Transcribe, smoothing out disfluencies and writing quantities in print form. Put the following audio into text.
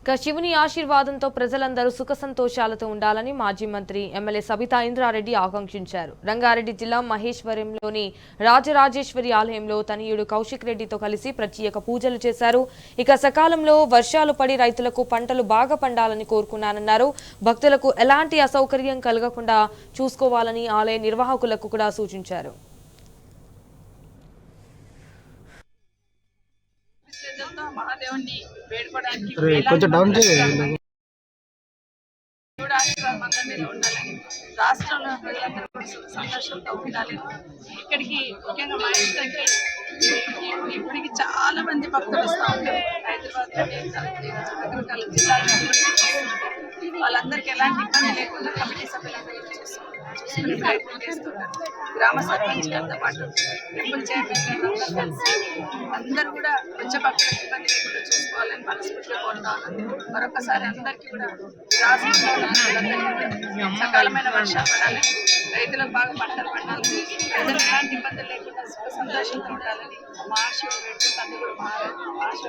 ఇక శివుని ఆశీర్వాదంతో ప్రజలందరూ సుఖ సంతోషాలతో ఉండాలని మాజీ మంత్రి ఎమ్మెల్యే సబితా ఇంద్రారెడ్డి ఆకాంక్షించారు. రంగారెడ్డి జిల్లా మహేశ్వరంలోని రాజరాజేశ్వరి ఆలయంలో తనయుడు కౌశిక్ రెడ్డితో కలిసి ప్రత్యేక పూజలు చేశారు. ఇక సకాలంలో వర్షాలు పడి రైతులకు పంటలు బాగా పండాలని కోరుకున్నానన్నారు. భక్తులకు ఎలాంటి అసౌకర్యం కలగకుండా చూసుకోవాలని ఆలయ నిర్వాహకులకు కూడా సూచించారు. మహాదేవుని వేడుకోవడానికి ఉండాలని రాష్ట్రంలో ప్రజలందరూ కూడా సంతోషంతో ఉండాలి. ఇక్కడికి ముఖ్యంగా మా ఇంటికి ఇప్పటికి చాలా మంది భక్తులు వస్తూ ఉంటారు. హైదరాబాద్ రకరకాల జిల్లాల వాళ్ళందరికీ ఎలాంటి ఇబ్బంది లేకుండా కమిటీ సభ్యులందరూ చూసుకునే ప్రయత్నం చేస్తున్నారు. గ్రామ సర్పంచ్ గారితో పాటు టెంపుల్ చైర్మన్ కలిసి అందరూ కూడా వచ్చే భక్తులకు ఇబ్బంది లేకుండా చూసుకోవాలని మనస్ఫూర్తిగా కోరుతా ఉన్నాను. మరొకసారి అందరికీ కూడా సకాలమైన వర్షాలు పడాలి, రైతులకు బాగా పంటలు పండాలి, ప్రజలు ఎలాంటి ఇబ్బందులు లేకుండా సుఖ సంతోషంగా ఉండాలని మా ఆశ వేడుకుంటే అందరూ కూడా మా ఆశ